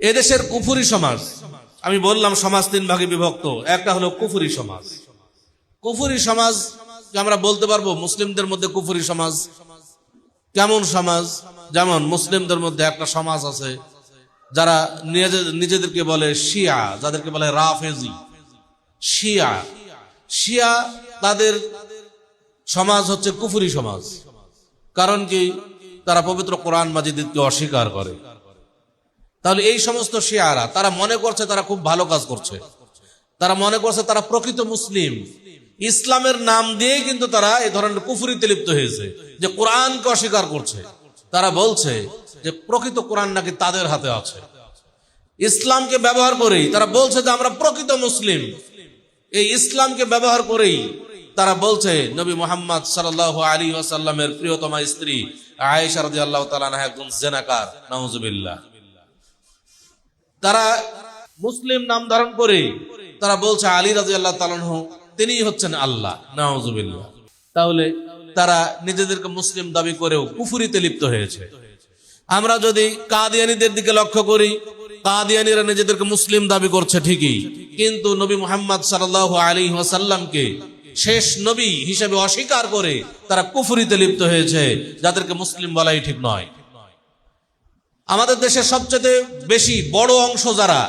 এদেশের কুফুরি সমাজ, আমি বললাম সমাজ তিন ভাগে বিভক্ত। একটা হলো কুফুরি সমাজ। কুফুরি সমাজ আমরা বলতে পারবো মুসলিমদের মধ্যে কুফুরি সমাজ কেমন সমাজ? যেমন মুসলিমদের মধ্যে একটা সমাজ আছে যারা নিজেদেরকে বলে শিয়া, যাদেরকে বলে রাফেজি শিয়া। শিয়া তাদের সমাজ হচ্ছে কুফুরি সমাজ। কারণ কি? তারা পবিত্র কোরআন মাজিদকে অস্বীকার করে। তাহলে এই সমস্ত শিয়ারা তারা মনে করছে তারা খুব ভালো কাজ করছে, তারা মনে করছে তারা প্রকৃত মুসলিম। ইসলামের নাম দিয়ে কিন্তু তারা এই ধরনের কুফরিতে লিপ্ত হয়েছে, যে কোরআনকে অস্বীকার করছে। তারা বলছে যে প্রকৃত কোরআন নাকি তাদের হাতে আছে। ইসলামকে ব্যবহার করেই তারা বলছে যে আমরা প্রকৃত মুসলিম। এই ইসলামকে ব্যবহার করেই তারা বলছে নবী মুহাম্মদ সাল্লাল্লাহু আলাইহি ওয়াসাল্লামের প্রিয়তমা স্ত্রী আয়েশা রাদিয়াল্লাহু তাআলা আনহা একজন জিনাকার, নাউজুবিল্লাহ। তারা মুসলিম নাম ধারণ করে তারা বলছে আলী রাদিয়াল্লাহু তাআলা আনহু তিনিই হচ্ছেন আল্লাহ, নাউজুবিল্লাহ। তাহলে তারা নিজেদেরকে মুসলিম দাবি করেও কুফরিতে লিপ্ত হয়েছে। আমরা যদি কাদিয়ানীদের দিকে লক্ষ্য করি, কাদিয়ানীরা নিজেদেরকে মুসলিম দাবি করছে ঠিকই, কিন্তু নবী মুহাম্মদ সাল্লাল্লাহু আলাইহি ওয়াসাল্লামকে শেষ নবী হিসেবে অস্বীকার করে তারা কুফরিতে লিপ্ত হয়েছে, যাদেরকে মুসলিম বলাই ঠিক নয়। আমাদের দেশের সবচেয়ে বেশি বড় অংশ যারা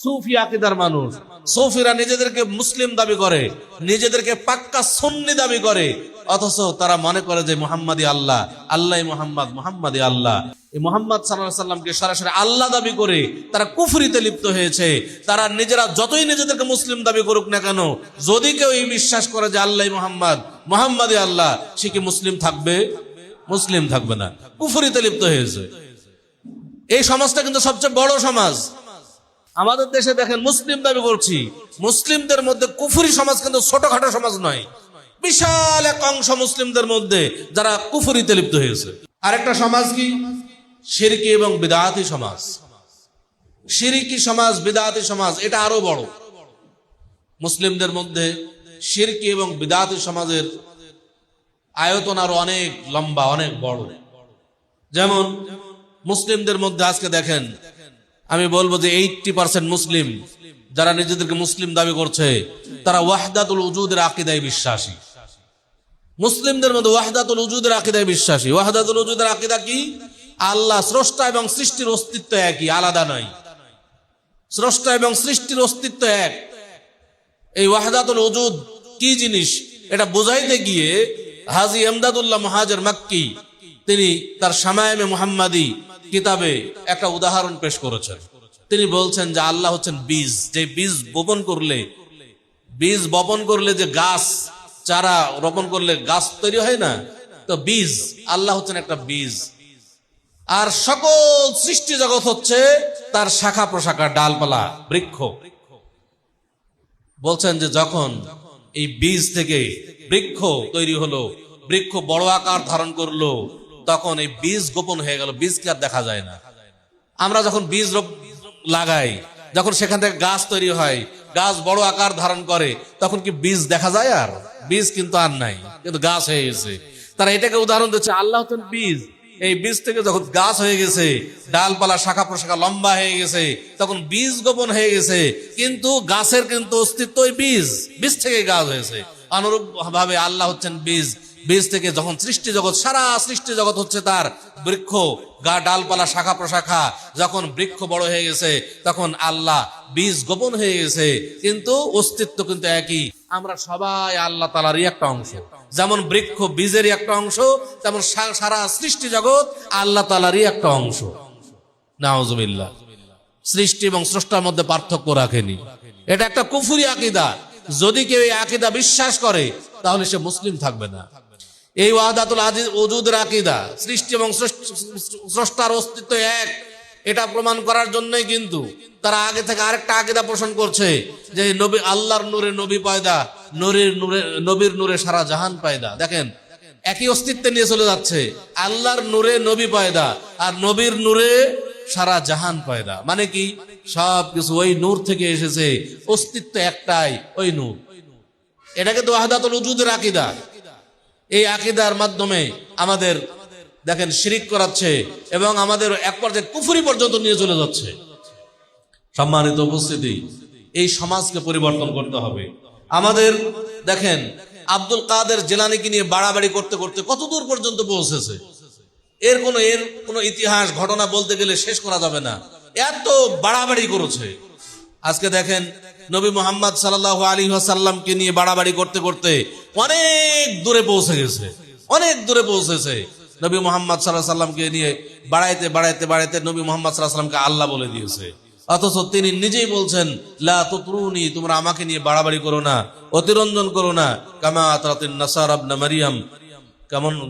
সুফি আকীদার মানুষ, সুফিরা নিজেদেরকে মুসলিম দাবি করে, নিজেদেরকে পাক্কা সুন্নি দাবি করে, অথচ তারা মনে করে যে মুহাম্মাদি আল্লাহ, আল্লাহই মুহাম্মদ, মুহাম্মাদি আল্লাহ। এই মুহাম্মদ সাল্লাল্লাহু আলাইহি ওয়াসাল্লামকে সরাসরি আল্লাহ দাবি করে তারা কুফরিতে লিপ্ত হয়েছে। তারা নিজেরা যতই নিজেদেরকে মুসলিম দাবি করুক না কেন, যদি কেউ এই বিশ্বাস করে যে আল্লাহই মুহাম্মদ, মুহাম্মাদি আল্লাহ, সে কি মুসলিম থাকবে? মুসলিম থাকবে না, কুফরিতে লিপ্ত হয়েছে। এই সমাজটা কিন্তু সবচেয়ে বড় সমাজ। আমাদের দেশে দেখেন মুসলিম দাবি করছি, মুসলিমদের মধ্যে কুফরি সমাজ কিন্তু ছোটখাটো সমাজ নয়, বিশাল এক অংশ মুসলিমদের মধ্যে যারা কুফরিতে লিপ্ত হয়েছে। আরেকটা সমাজ কি? শিরকি এবং বিদআতি সমাজ। শিরকি সমাজ, বিদআতি সমাজ, এটা আরো বড়। মুসলিমদের মধ্যে শিরকি এবং বিদআতি সমাজের আয়তন আরো অনেক লম্বা, অনেক বড়। যেমন মুসলিমদের মধ্যে আজকে দেখেন, আমি বলবো যে 80% মুসলিম যারা নিজেদেরকে মুসলিম দাবি করছে তারা ওয়াহদাতুল উজুদের আকীদায় বিশ্বাসী। মুসলিমদের মধ্যে ওয়াহদাতুল উজুদের আকীদায় বিশ্বাসী। ওয়াহদাতুল উজুদের আকীদা কি? আল্লাহ স্রষ্টা এবং সৃষ্টির অস্তিত্ব একই, আলাদা নয়। স্রষ্টা এবং সৃষ্টির অস্তিত্ব এক। এই ওয়াহদাতুল উজুদ কি জিনিস এটা বোঝাইতে গিয়ে হাজী এমদাদুল্লাহ মুহাজির মাক্কি তিনি তার শামায়েমে মুহাম্মাদি কিতাবে একটা উদাহরণ পেশ করেছেন। তিনি বলছেন যে আল্লাহ হচ্ছেন বীজ, যে বীজ বপন করলে যে গাছ, চারা রোপণ করলে গাছ তৈরি হয় না, তো বীজ, আল্লাহ হচ্ছেন একটা বীজ। আর সকল সৃষ্টি জগৎ হচ্ছে তার শাখা প্রশাখা, ডালপালা, বৃক্ষ। বলছেন যে যখন এই বীজ থেকে বৃক্ষ তৈরি হলো, বৃক্ষ বড় আকার ধারণ করলো, তখন এই বীজ গোপন হয়ে গেল, বীজকে আর দেখা যায় না। আমরা যখন বীজ লাগাই, যখন সেখান থেকে গাছ তৈরি হয়, গাছ বড় আকার ধারণ করে, তখন কি বীজ দেখা যায়? আর বীজ কিন্তু আর নাই, কিন্তু গাছ হয়ে গেছে। তারা এটাকে উদাহরণ দিচ্ছে, আল্লাহ হচ্ছেন বীজ। এই বীজ থেকে যখন গাছ হয়ে গেছে, ডালপালা, শাখা প্রশাখা লম্বা হয়ে গেছে, তখন বীজ গোপন হয়ে গেছে, কিন্তু গাছের কিন্তু অস্তিত্ব ওই বীজ, বীজ থেকে গাছ হয়েছে। অনুরূপ ভাবে আল্লাহ হচ্ছেন বীজ। বীজ থেকে যখন সৃষ্টি জগৎ, সারা সৃষ্টি জগৎ হচ্ছে তার বৃক্ষ, ডালপালা, শাখা প্রশাখা। যখন বৃক্ষ বড় হয়ে গেছে, তখন আল্লাহ বীজ গোপন হয়ে গেছে, কিন্তু অস্তিত্ব কিন্তু একই। আমরা সবাই আল্লাহ তাআলারই একটা অংশ। যেমন বৃক্ষ বীজেরই একটা অংশ, তেমন সারা সৃষ্টি জগৎ আল্লাহ তাআলারই একটা অংশ। নাউজুবিল্লাহ। সৃষ্টি এবং স্রষ্টার মধ্যে পার্থক্য রাখেনি। এটা একটা কুফরি আকীদা। যদি কেউ এই আকীদা বিশ্বাস করে, তাহলে সে মুসলিম থাকবে না। এই ওয়াহদাতুল উজুদের আকীদা, সৃষ্টি এবং স্রষ্টার অস্তিত্ব এক, এটা প্রমাণ করার জন্যই কিন্তু তারা আগে থেকে আরেকটা আকীদা পোষণ করছে যে নবী, আল্লাহর নূরে নবী পয়দা, নবীর নূরে সারা জাহান পয়দা। দেখেন, একই অস্তিত্বে নিয়ে চলে যাচ্ছে। আল্লাহর নূরে নবী পয়দা, আর নবীর নূরে সারা জাহান পয়দা। মানে কি? সবকিছু ওই নূর থেকে এসেছে, অস্তিত্ব একটাই, ওই নূর। এটাকে তো ওয়াহদাতুল উজুদের আকীদা। এই আকীদার মাধ্যমে আমাদের দেখেন শিরিক করাচ্ছে এবং আমাদের এক পর্যায়ে কুফরি পর্যন্ত নিয়ে চলে যাচ্ছে। সম্মানিত উপস্থিতি, এই সমাজকে পরিবর্তন করতে হবে আমাদের। দেখেন, আব্দুল কাদের জিলানীকে নিয়ে বাড়াবাড়ি করতে করতে কত দূর পর্যন্ত পৌঁছেছে। এর কোনো ইতিহাস ঘটনা বলতে গেলে শেষ করা যাবে না, এত বাড়াবাড়ি করেছে। আজকে দেখেন, নবী মুহাম্মদ সাল্লাল্লাহু আলাইহি ওয়াসাল্লামকে নিয়ে বাড়াবাড়ি করতে করতে অনেক দূরে পৌঁছে গেছে, অনেক দূরে পৌঁছেছে। নবী মুহাম্মদ সাল্লাল্লাহু আলাইহি ওয়াসাল্লামকে নিয়ে বাড়াইতে বাড়াইতে বাড়াইতে নবী মুহাম্মদ সাল্লাল্লাহু আলাইহি ওয়াসাল্লামকে আল্লাহ বলে দিয়েছে। অথচ তিনি নিজেই বলছেন, লা তুতরুনি, তোমরা আমাকে নিয়ে বাড়াবাড়ি করো না, অতিরঞ্জন করো না, কামা আতরাতিন নাসারা ইবনে মারইয়াম,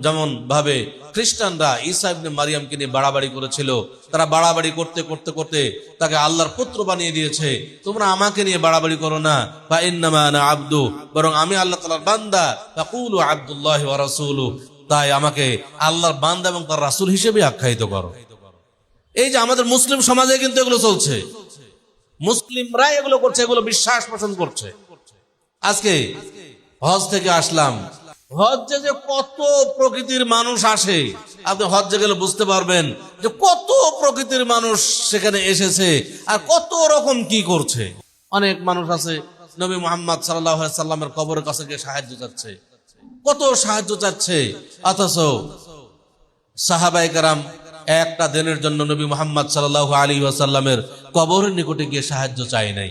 যেমন ভাবে খ্রিস্টানরা ঈসা ইবনে মারইয়ামকে নিয়ে বাড়াবাড়ি করেছিল। তারা বাড়াবাড়ি করতে করতে করতে তাকে আল্লাহর পুত্র বানিয়ে দিয়েছে। তোমরা আমাকে নিয়ে বাড়াবাড়ি করো না, ফা ইন্নামা আনা আবদু, বরং আমি আল্লাহ তাআলার বান্দা, ফাকুলু আব্দুল্লাহি ওয়া রাসূলু, তাই আমাকে আল্লাহর বান্দা এবং তার রাসূল হিসেবে আখ্যায়িত করো। এই যে আমাদের মুসলিম সমাজে কিন্তু এগুলো চলছে, মুসলিমরা এগুলো করছে, এগুলো বিশ্বাস পোষণ করছে। আজকে হজ থেকে আসলাম, হজ্জে যে কত প্রকৃতির মানুষ আসে, আপনি হজ্জে গেলে বুঝতে পারবেন যে কত প্রকৃতির মানুষ সেখানে এসেছে আর কত রকম কি করছে। অনেক মানুষ আছে নবী মুহাম্মদ সাল্লাল্লাহু আলাইহি সাল্লামের কবরের কাছে গিয়ে সাহায্য চাচ্ছে, কত সাহায্য চাচ্ছে। অথচ সাহাবায়ে কেরাম একটা দিনের জন্য নবী মুহাম্মদ সাল্লাল্লাহু আলাইহি ওয়াসাল্লামের কবরের নিকটে গিয়ে সাহায্য চায় নাই।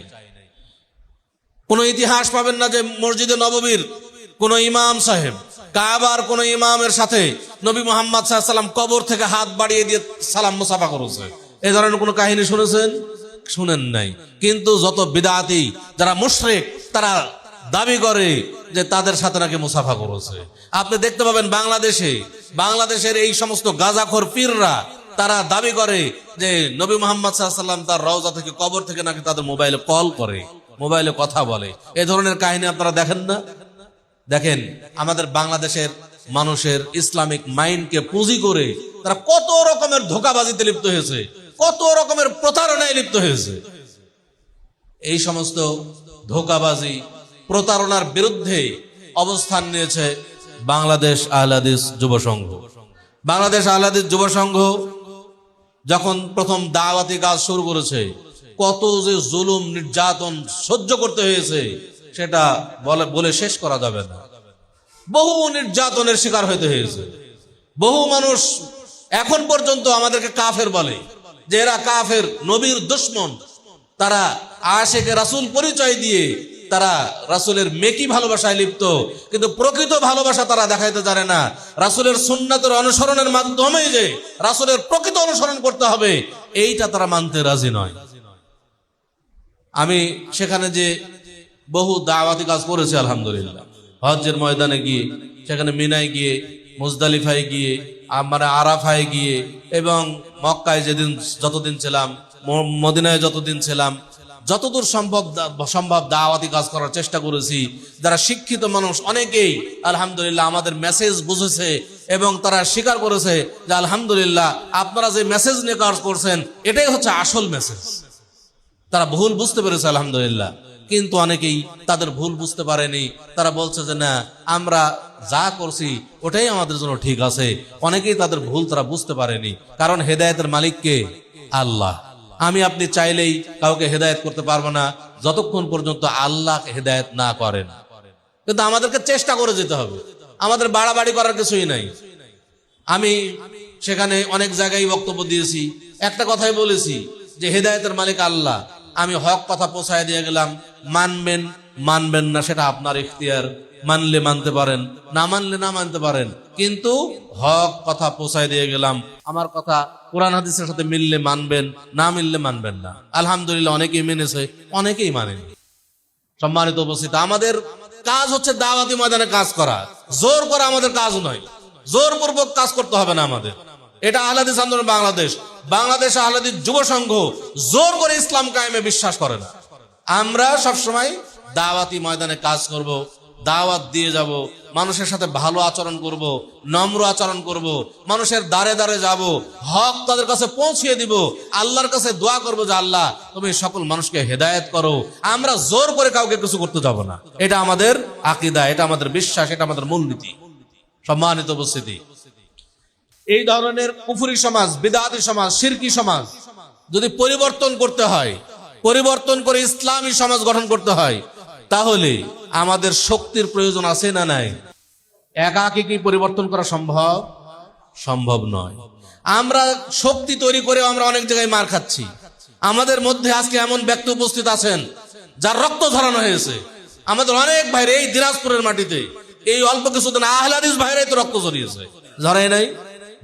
কোন ইতিহাস পাবেন না যে মসজিদে নববীর কোন ইমাম সাহেব, কাবার কোন ইমামের সাথে নবী মুহাম্মদ সাল্লাল্লাহু আলাইহি ওয়াসাল্লাম কবর থেকে হাত বাড়িয়ে দিয়ে সালাম মুসাফা করেছে। এই ধরনের কোন কাহিনী শুনেছেন? শুনেন নাই। কিন্তু যত বিদআতি যারা মুশরিক, তারা দাবি করে যে তাদের সাথে নাকি মুসাফা করেছে। আপনি দেখতে পাবেন বাংলাদেশের এই সমস্ত গাঁজাখোর পীররা, তারা দাবি করে যে নবী মুহাম্মদ সাল্লাল্লাহু আলাইহি ওয়াসাল্লাম তার রওজা থেকে, কবর থেকে নাকি তাদের মোবাইলে কল করে, মোবাইলে কথা বলে। এই ধরনের কাহিনী আপনারা দেখেন না? দেখেন, আমাদের বাংলাদেশের মানুষের ইসলামিক মাইন্ডকে পুঁজি করে তারা কত রকমের ধোঁকাবাজিতে লিপ্ত হয়েছে, কত রকমের প্রতারণায় লিপ্ত হয়েছে। এই সমস্ত ধোঁকাবাজি প্রতারণার বিরুদ্ধে অবস্থান নিয়েছে বাংলাদেশ আহলে হাদিস যুব সংঘ। বাংলাদেশ আহলে হাদিস যুব সংঘ যখন প্রথম দাওয়াতি কাজ শুরু করেছে, কত যে জুলুম নির্যাতন সহ্য করতে হয়েছে সেটা বলে শেষ করা যাবে না। বহু নির্যাতনের শিকার হতে হয়েছে। বহু মানুষ এখন পর্যন্ত আমাদেরকে কাফের বলে, যে এরা কাফের, নবীর দুশমন। তারা আশিকে রাসূল পরিচয় দিয়ে তারা রাসূলের মেকি ভালোবাসায় লিপ্ত, কিন্তু প্রকৃত ভালোবাসা তারা দেখাইতে জানে না। রাসূলের সুন্নাতের অনুসরণের মাধ্যমে যে রাসূলের প্রকৃত অনুসরণ করতে হবে, এইটা তারা মানতে রাজি নয়। আমি সেখানে যে বহু দাওয়াতি কাজ করেছি আলহামদুলিল্লাহ, হজ্জের ময়দানে গিয়ে, সেখানে মিনায় গিয়ে, মুজদালিফায় গিয়ে, আরাফায় গিয়ে, এবং মক্কায় যতদিন ছিলাম, মদিনায় যতদিন ছিলাম, যতদূর সম্ভব দাওয়াতি কাজ করার চেষ্টা করেছি। যারা শিক্ষিত মানুষ অনেকেই আলহামদুলিল্লাহ আমাদের মেসেজ বুঝেছে এবং তারা স্বীকার করেছে যে আলহামদুলিল্লাহ আপনারা যে মেসেজ নিয়ে কাজ করছেন এটাই হচ্ছে আসল মেসেজ। তারা ভুল বুঝতে পেরেছে আলহামদুলিল্লাহ, কিন্তু অনেকেই তাদের ভুল বুঝতে পারেনি। তারা বলছে যে না, আমরা যা করছি ওটাই আমাদের জন্য ঠিক আছে। অনেকেই তাদের ভুল তারা বুঝতে পারেনি, কারণ হেদায়েতের মালিক কে? আল্লাহ। আমি আপনি চাইলেই কাউকে হেদায়েত করতে পারবো না যতক্ষণ পর্যন্ত আল্লাহ হেদায়েত না করেন। কিন্তু আমাদেরকে চেষ্টা করে যেতে হবে, আমাদের বাড়াবাড়ি করার কিছুই নাই। আমি সেখানে অনেক জায়গায় বক্তব্য দিয়েছি, একটা কথাই বলেছি যে হেদায়েতের মালিক আল্লাহ। আমি হক কথা পৌঁছায় দিয়ে গেলাম, মানবেন মানবেন না সেটা আপনার ইখতিয়ার, মানলে মানতে পারেন, না মানলে না মানতে পারেন, কিন্তু হক কথা পৌঁছায় দিয়ে গেলাম। আমার কথা কোরআন হাদিসের সাথে মিললে মানবেন, না মিললে মানবেন না। আলহামদুলিল্লাহ অনেকেই মেনেছে, অনেকেই মানেনি। সম্মানিত উপস্থিত, আমাদের কাজ হচ্ছে দাওয়াতি ময়দানে কাজ করা, জোর করা আমাদের কাজ নয়, জোরপূর্বক কাজ করতে হবে না আমাদের। এটা আহলে হাদিস আন্দোলন বাংলাদেশ আহলে হাদিস যুব সংঘ জোর করে ইসলাম কায়েমে বিশ্বাস করে না। আমরা সবসময় দাওয়াতি ময়দানে কাজ করব, দাওয়াত দিয়ে যাব, মানুষের সাথে ভালো আচরণ করব, নম্র আচরণ করব, মানুষের দ্বারে দ্বারে যাব, হক তাদের কাছে পৌঁছিয়ে দিব, আল্লাহর কাছে দোয়া করব যে আল্লাহ তুমি সকল মানুষকে হেদায়েত করো। আমরা জোর করে কাউকে কিছু করতে যাব না। এটা আমাদের আকীদা, এটা আমাদের বিশ্বাস, এটা আমাদের মূলনীতি। সম্মানিত উপস্থিতি, এই ধরনের কুফরি সমাজ, বিদআতি সমাজ, শিরকি সমাজ যদি পরিবর্তন করতে হয়, পরিবর্তন করে ইসলামী সমাজ গঠন করতে হয়, তাহলে আমাদের শক্তির প্রয়োজন আছে না নাই? একাকী কি পরিবর্তন করা সম্ভব? সম্ভব নয়। আমরা শক্তি তৈরি করে আমরা অনেক জায়গায় মার খাচ্ছি। আমাদের মধ্যে আজকে এমন ব্যক্তি উপস্থিত আছেন যার রক্ত ঝরানো হয়েছে। আমাদের অনেক ভাইরে এই দিনাজপুরের মাটিতে এই অল্প কিছুদিন আহলে হাদিস ভাইরাই তো রক্ত ঝরিয়েছে, ঝরাই নাই?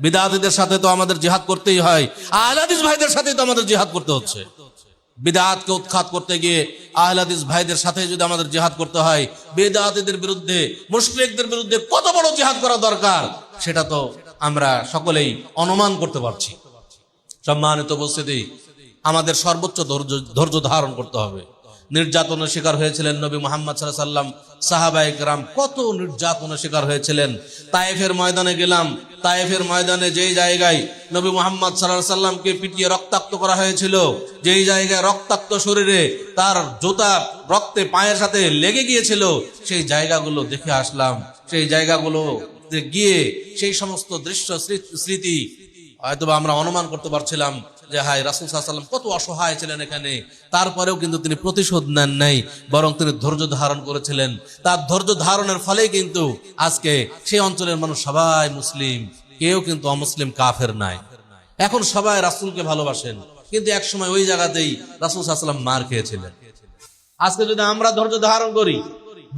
বিদআতীদের সাথে তো আমাদের জিহাদ করতেই হয়, আহলে হাদিস ভাইদের সাথে তো আমাদের জিহাদ করতে হচ্ছে। বিদআতকে উৎখাত করতে গিয়ে আহলে হাদিস ভাইদের সাথে যদি আমাদের জিহাদ করতে হয়, বিদআতীদের বিরুদ্ধে, মুশরিকদের বিরুদ্ধে কত বড় জিহাদ করা দরকার সেটা তো আমরা সকলেই অনুমান করতে পারছি। সম্মানিত উপস্থিতি, আমাদের সর্বোচ্চ ধৈর্য ধারণ করতে হবে। নির্যাতনের শিকার হয়েছিলেন নবী মুহাম্মদ সাল্লাল্লাহু আলাইহি ওয়াসাল্লাম, সাহাবায়ে কেরাম কত নির্যাতনের শিকার হয়েছিলেন। তায়েফের ময়দানে গেলাম, তায়েফের ময়দানে যেই জায়গায় নবী মুহাম্মদ সাল্লাল্লাহু আলাইহি ওয়াসাল্লামকে পিটিয়ে রক্তাক্ত করা হয়েছিল, যেই জায়গায় রক্তাক্ত শরীরে তার জুতা রক্তে পায়ের সাথে লেগে গিয়েছিল, সেই জায়গাগুলো দেখে আসলাম। সেই জায়গাগুলো গিয়ে সেই সমস্ত দৃশ্য স্মৃতি হয়তো আমরা অনুমান করতে পারছিলাম যে হায়, রাসূল সাল্লাল্লাহু আলাইহি ওয়াসাল্লাম কত অসহায় ছিলেন এখানে। তারপরেও কিন্তু তিনি প্রতিশোধ নেন নাই, বরং তিনি ধৈর্য ধারণ করেছিলেন। তার ধৈর্য ধারণের ফলেই কিন্তু আজকে সেই অঞ্চলের মানুষ সবাই মুসলিম, কেউ কিন্তু অমুসলিম কাফের নাই। এখন সবাই রাসূলকে ভালোবাসেন, কিন্তু এক সময় ওই জায়গাতেই রাসূল সাল্লাল্লাহু আলাইহি ওয়াসাল্লাম মার খেয়েছিলেন। আজকে যদি আমরা ধৈর্য ধারণ করি,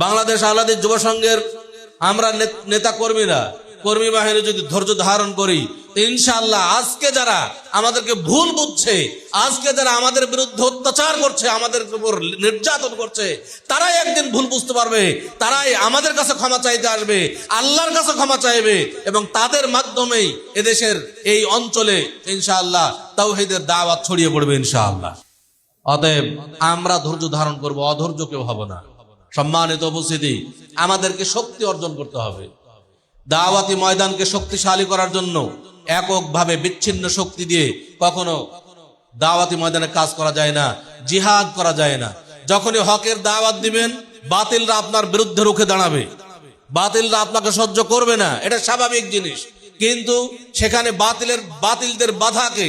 বাংলাদেশ আহলে হাদিস যুব সংঘের আমরা নেতা কর্মীরা, কর্মী বাহিনী যদি ধৈর্য ধারণ করি, ইনশাআল্লাহ আজকে যারা আমাদেরকে ভুল বুঝছে, আজকে যারা আমাদের বিরুদ্ধে অত্যাচার করছে, আমাদের উপর নির্যাতন করছে, তারাই একদিন ভুল বুঝতে পারবে, তারাই আমাদের কাছে ক্ষমা চাইতে আসবে, আল্লাহর কাছে ক্ষমা চাইবে, এবং তাদের মাধ্যমেই এদেশের এই অঞ্চলে ইনশাআল্লাহ তাওহীদের দাওয়াত ছড়িয়ে পড়বে ইনশাআল্লাহ। অতএব আমরা ধৈর্য ধারণ করব, অধৈর্য কেউ হব না। সম্মানিত উপস্থিতি, আমাদেরকে শক্তি অর্জন করতে হবে। দাওয়াতি ময়দানকে শক্তিশালী করার জন্য এককভাবে বিচ্ছিন্ন শক্তি দিয়ে কখনো দাওয়াতি ময়দানে কাজ করা যায় না, জিহাদ করা যায় না। যখনই হকের দাওয়াত দিবেন, বাতিলরা আপনার বিরুদ্ধে রুখে দাঁড়াবে, বাতিলরা আপনাকে সহ্য করবে না, এটা স্বাভাবিক জিনিস। কিন্তু সেখানে বাতিলদের বাধাকে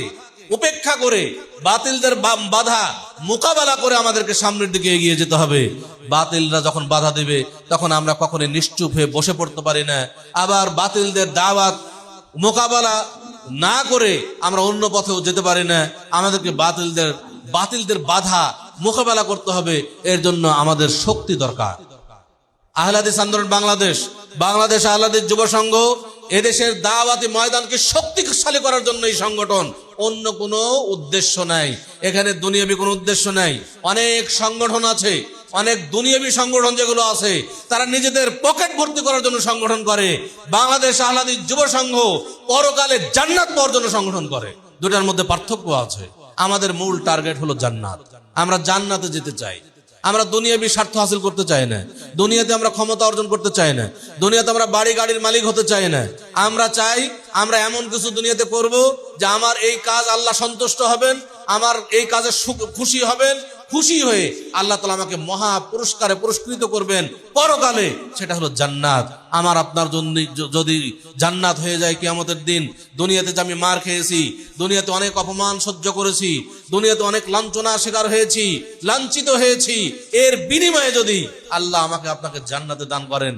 উপেক্ষা করে, বাতিলদের বাধা মোকাবেলা করে আমাদেরকে সামনের দিকে এগিয়ে যেতে হবে। বাতিলরা যখন বাধা দেবে, তখন আমরা কখনোই নিশ্চুপ হয়ে বসে পড়তে পারি না। আবার বাতিলদের দাওয়াত মোকাবেলা না করে আমরা অন্য পথেও যেতে পারি না। আমাদেরকে বাতিলদের বাধা মোকাবেলা করতে হবে। এর জন্য আমাদের শক্তি দরকার। আহলে হাদিস আন্দোলন বাংলাদেশ আহলে হাদিস যুব সংঘ এদেশের দাওয়াতি ময়দানকে শক্তিশালী করার জন্য এই সংগঠন, অন্য কোনো উদ্দেশ্য নাই। এখানে দুনিয়াবি কোনো উদ্দেশ্য নাই। অনেক সংগঠন আছে, অনেক দুনিয়াবি সংগঠন যেগুলো আছে, তারা নিজেদের পকেট ভর্তি করার জন্য সংগঠন করে। বাংলাদেশ আহলে হাদিস যুব সংঘ পরকালে জান্নাত পাওয়ার জন্য সংগঠন করে। দুটার মধ্যে পার্থক্য আছে। আমাদের মূল টার্গেট হলো জান্নাত। আমরা জান্নাতে যেতে চাই। আমরা দুনিয়াবি স্বার্থ হাসিল করতে চাই না, দুনিয়াতে আমরা ক্ষমতা অর্জন করতে চাই না, দুনিয়াতে আমরা বাড়ি গাড়ির মালিক হতে চাই না। আমরা চাই আমরা এমন কিছু দুনিয়াতে করব যে আমার এই কাজ আল্লাহ সন্তুষ্ট হবেন, আমার এই কাজে খুশি হবেন, খুশি হয়ে আল্লাহ তাআলা আমাকে মহা পুরস্কারে পুরস্কৃত করবেন পরকালে। সেটা হলো জান্নাত। আমার আপনার জন্য যদি জান্নাত হয়ে যায় কিয়ামতের দিন, দুনিয়াতে যে আমি মার খেয়েছি, দুনিয়াতে অনেক অপমান সহ্য করেছি, দুনিয়াতে অনেক লাঞ্ছনার শিকার হয়েছি, লাঞ্ছিত হয়েছি, এর বিনিময়ে যদি আল্লাহ আমাকে আপনাকে জান্নাতে দান করেন,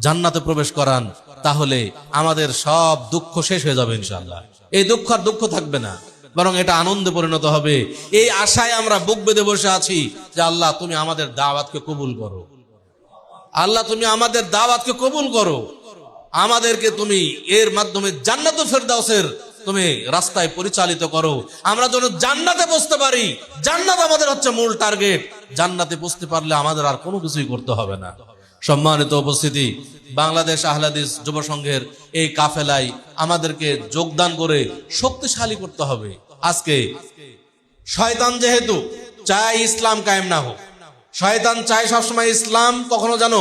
জান্নাতে প্রবেশ করান, তাহলে আমাদের সব দুঃখ শেষ হয়ে যাবে ইনশাআল্লাহ। এই দুঃখ আর দুঃখ থাকবে না, বরং এটা আনন্দে পরিণত হবে। এই আশায় আমরা বুক বেঁধে বসে আছি যে আল্লাহ তুমি আমাদের দাওয়াতকে কবুল করো, আল্লাহ তুমি আমাদের দাওয়াতকে কবুল করো, আমাদেরকে তুমি এর মাধ্যমে জান্নাতুল ফেরদাউসের তুমি রাস্তায় পরিচালিত করো। আমরা যেন জান্নাতে পৌঁছতে পারি। জান্নাত আমাদের হচ্ছে মূল টার্গেট। জান্নাতে পৌঁছতে পারলে আমাদের আর কোনো কিছুই করতে হবে না। সম্মানিত উপস্থিতি, বাংলাদেশ আহলে হাদিস যুব সংঘের এই কাফেলায় আমাদেরকে যোগদান করে শক্তিশালী করতে হবে। আজকে শয়তান যেহেতু চায় ইসলাম কায়েম না হোক, শয়তান চায় সবসময় ইসলাম কখনো যেন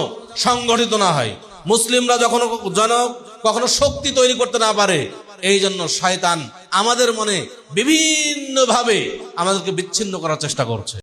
সংগঠিত না হয়, মুসলিমরা কখনো শক্তি তৈরি করতে না পারে। এই জন্য শয়তান আমাদের মনে বিভিন্ন ভাবে আমাদেরকে বিচ্ছিন্ন করার চেষ্টা করছে।